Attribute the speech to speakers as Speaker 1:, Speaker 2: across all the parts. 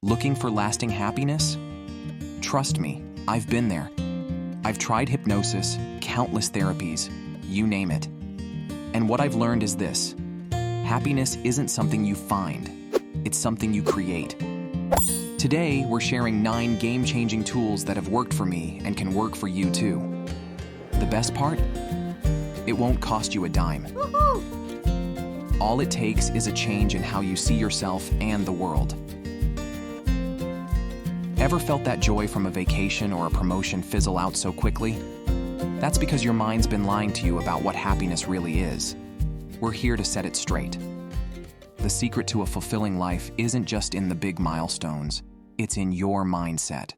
Speaker 1: Looking for lasting happiness? Trust me, I've been there. I've tried hypnosis, countless therapies, you name it. And what I've learned is this: happiness isn't something you find, it's something you create. Today, we're sharing 9 game-changing tools that have worked for me and can work for you too. The best part? It won't cost you a dime. Woohoo! All it takes is a change in how you see yourself and the world. Ever felt that joy from a vacation or a promotion fizzle out so quickly? That's because your mind's been lying to you about what happiness really is. We're here to set it straight. The secret to a fulfilling life isn't just in the big milestones, it's in your mindset.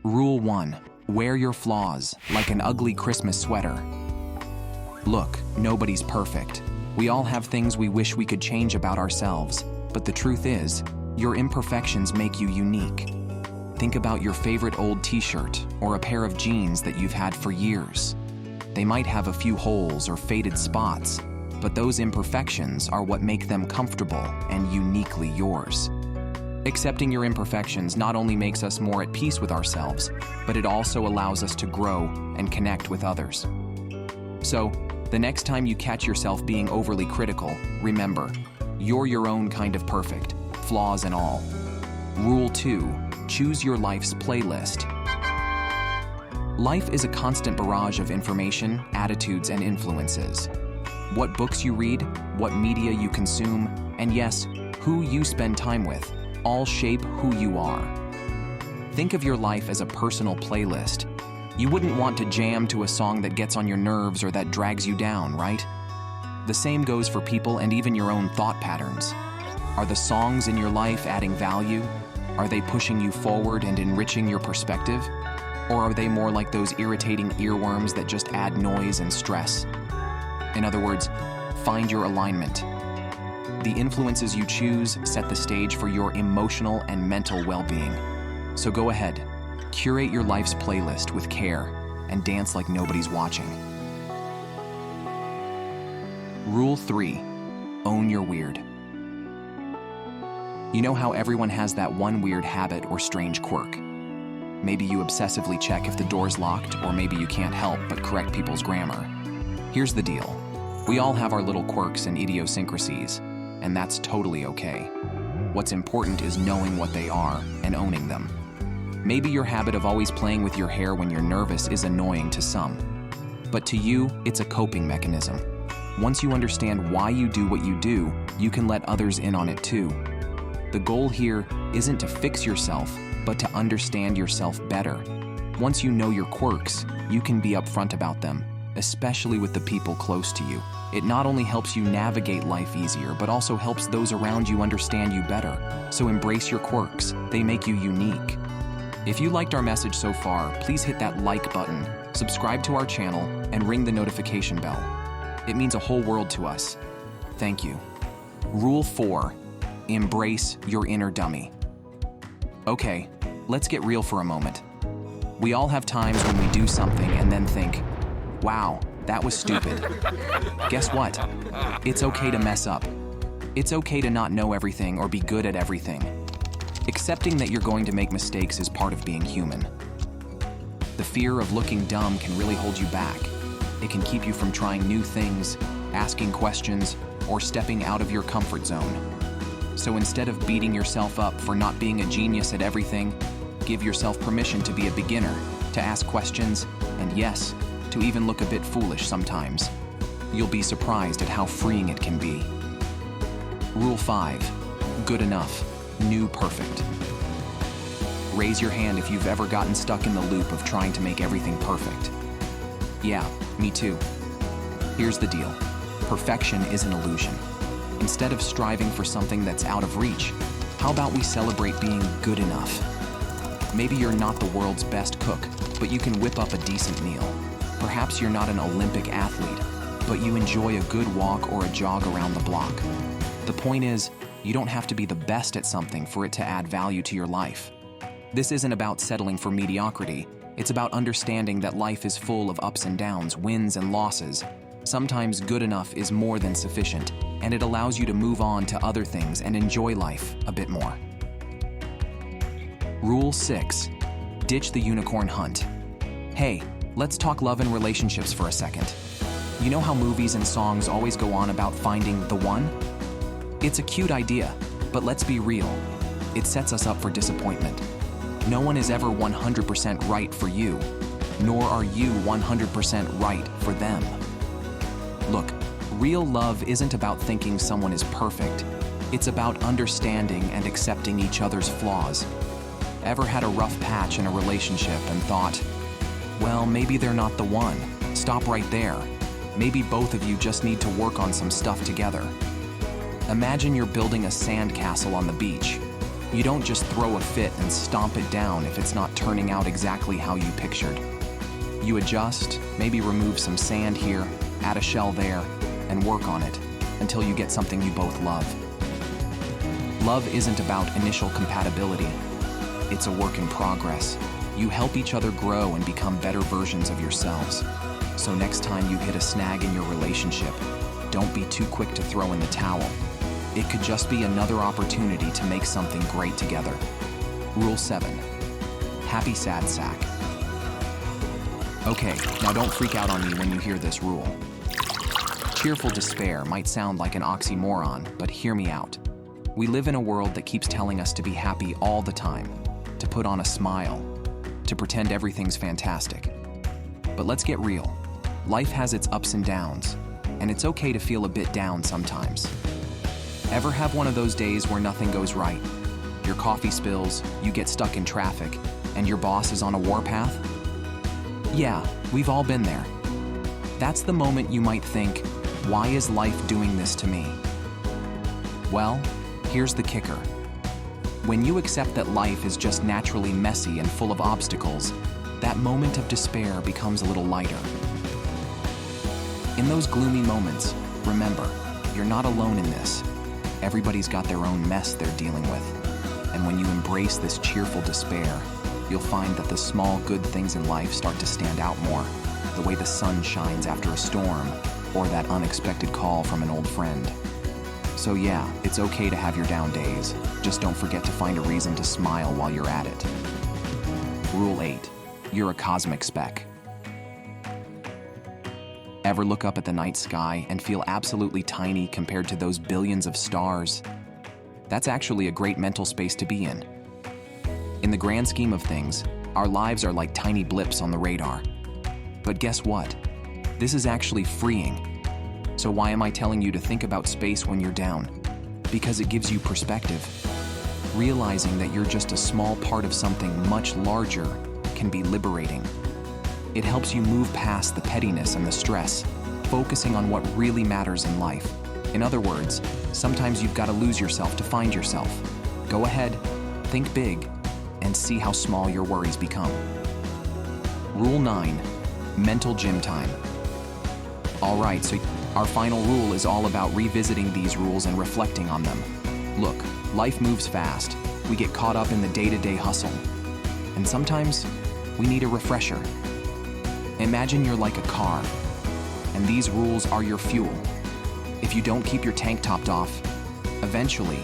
Speaker 1: Rule 1. Wear your flaws like an ugly Christmas sweater. Look, nobody's perfect. We all have things we wish we could change about ourselves, but the truth is, your imperfections make you unique. Think about your favorite old t-shirt or a pair of jeans that you've had for years. They might have a few holes or faded spots, but those imperfections are what make them comfortable and uniquely yours. Accepting your imperfections not only makes us more at peace with ourselves, but it also allows us to grow and connect with others. So, the next time you catch yourself being overly critical, remember, you're your own kind of perfect, flaws and all. Rule 2. Choose your life's playlist. Life is a constant barrage of information, attitudes, and influences. What books you read, what media you consume, and yes, who you spend time with, all shape who you are. Think of your life as a personal playlist. You wouldn't want to jam to a song that gets on your nerves or that drags you down, right? The same goes for people and even your own thought patterns. Are the songs in your life adding value? Are they pushing you forward and enriching your perspective? Or are they more like those irritating earworms that just add noise and stress? In other words, find your alignment. The influences you choose set the stage for your emotional and mental well-being. So go ahead, curate your life's playlist with care and dance like nobody's watching. Rule 3. Own your weird. You know how everyone has that one weird habit or strange quirk? Maybe you obsessively check if the door's locked, or maybe you can't help but correct people's grammar. Here's the deal. We all have our little quirks and idiosyncrasies, and that's totally okay. What's important is knowing what they are and owning them. Maybe your habit of always playing with your hair when you're nervous is annoying to some, but to you, it's a coping mechanism. Once you understand why you do what you do, you can let others in on it too. The goal here isn't to fix yourself, but to understand yourself better. Once you know your quirks, you can be upfront about them, especially with the people close to you. It not only helps you navigate life easier, but also helps those around you understand you better. So embrace your quirks. They make you unique. If you liked our message so far, please hit that like button, subscribe to our channel, and ring the notification bell. It means a whole world to us. Thank you. Rule 4. Embrace your inner dummy. Okay, let's get real for a moment. We all have times when we do something and then think, wow, that was stupid. Guess what? It's okay to mess up. It's okay to not know everything or be good at everything. Accepting that you're going to make mistakes is part of being human. The fear of looking dumb can really hold you back. It can keep you from trying new things, asking questions, or stepping out of your comfort zone. So instead of beating yourself up for not being a genius at everything, give yourself permission to be a beginner, to ask questions, and yes, to even look a bit foolish sometimes. You'll be surprised at how freeing it can be. Rule 5. Good enough. New perfect. Raise your hand if you've ever gotten stuck in the loop of trying to make everything perfect. Yeah, me too. Here's the deal. Perfection is an illusion. Instead of striving for something that's out of reach, how about we celebrate being good enough? Maybe you're not the world's best cook, but you can whip up a decent meal. Perhaps you're not an Olympic athlete, but you enjoy a good walk or a jog around the block. The point is, you don't have to be the best at something for it to add value to your life. This isn't about settling for mediocrity. It's about understanding that life is full of ups and downs, wins and losses. Sometimes good enough is more than sufficient, and it allows you to move on to other things and enjoy life a bit more. Rule 6. Ditch the unicorn hunt. Hey, let's talk love and relationships for a second. You know how movies and songs always go on about finding the one? It's a cute idea, but let's be real. It sets us up for disappointment. No one is ever 100% right for you, nor are you 100% right for them. Look, real love isn't about thinking someone is perfect. It's about understanding and accepting each other's flaws. Ever had a rough patch in a relationship and thought, well, maybe they're not the one. Stop right there. Maybe both of you just need to work on some stuff together. Imagine you're building a sand castle on the beach. You don't just throw a fit and stomp it down if it's not turning out exactly how you pictured. You adjust, maybe remove some sand here, add a shell there, and work on it until you get something you both love. Love isn't about initial compatibility. It's a work in progress. You help each other grow and become better versions of yourselves. So next time you hit a snag in your relationship, don't be too quick to throw in the towel. It could just be another opportunity to make something great together. Rule 7. Happy sad sack. Okay, now don't freak out on me when you hear this rule. Cheerful despair might sound like an oxymoron, but hear me out. We live in a world that keeps telling us to be happy all the time, to put on a smile, to pretend everything's fantastic. But let's get real. Life has its ups and downs, and it's okay to feel a bit down sometimes. Ever have one of those days where nothing goes right? Your coffee spills, you get stuck in traffic, and your boss is on a warpath? Yeah, we've all been there. That's the moment you might think, why is life doing this to me? Well, here's the kicker. When you accept that life is just naturally messy and full of obstacles, that moment of despair becomes a little lighter. In those gloomy moments, remember, you're not alone in this. Everybody's got their own mess they're dealing with. And when you embrace this cheerful despair, you'll find that the small good things in life start to stand out more, the way the sun shines after a storm, or that unexpected call from an old friend. So yeah, it's okay to have your down days. Just don't forget to find a reason to smile while you're at it. Rule 8. You're a cosmic speck. Ever look up at the night sky and feel absolutely tiny compared to those billions of stars? That's actually a great mental space to be in. In the grand scheme of things, our lives are like tiny blips on the radar. But guess what? This is actually freeing. So why am I telling you to think about space when you're down? Because it gives you perspective. Realizing that you're just a small part of something much larger can be liberating. It helps you move past the pettiness and the stress, focusing on what really matters in life. In other words, sometimes you've got to lose yourself to find yourself. Go ahead, think big, and see how small your worries become. Rule 9. Mental gym time. All right, so our final rule is all about revisiting these rules and reflecting on them. Look, life moves fast. We get caught up in the day-to-day hustle. And sometimes, we need a refresher. Imagine you're like a car, and these rules are your fuel. If you don't keep your tank topped off, eventually,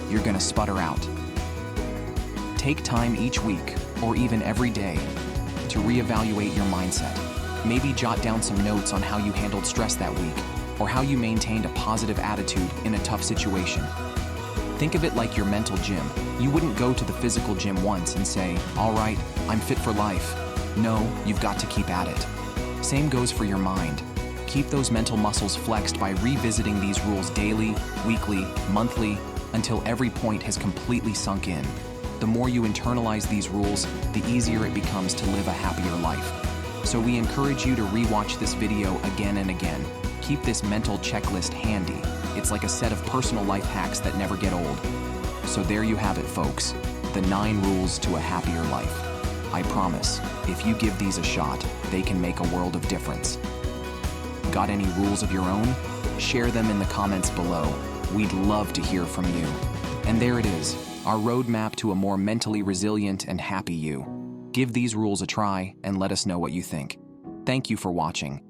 Speaker 1: you're gonna sputter out. Take time each week, or even every day, to reevaluate your mindset. Maybe jot down some notes on how you handled stress that week, or how you maintained a positive attitude in a tough situation. Think of it like your mental gym. You wouldn't go to the physical gym once and say, all right, I'm fit for life. No, you've got to keep at it. Same goes for your mind. Keep those mental muscles flexed by revisiting these rules daily, weekly, monthly, until every point has completely sunk in. The more you internalize these rules, the easier it becomes to live a happier life. So we encourage you to rewatch this video again and again. Keep this mental checklist handy. It's like a set of personal life hacks that never get old. So there you have it, folks. The 9 rules to a happier life. I promise, if you give these a shot, they can make a world of difference. Got any rules of your own? Share them in the comments below. We'd love to hear from you. And there it is, our roadmap to a more mentally resilient and happy you. Give these rules a try and let us know what you think. Thank you for watching.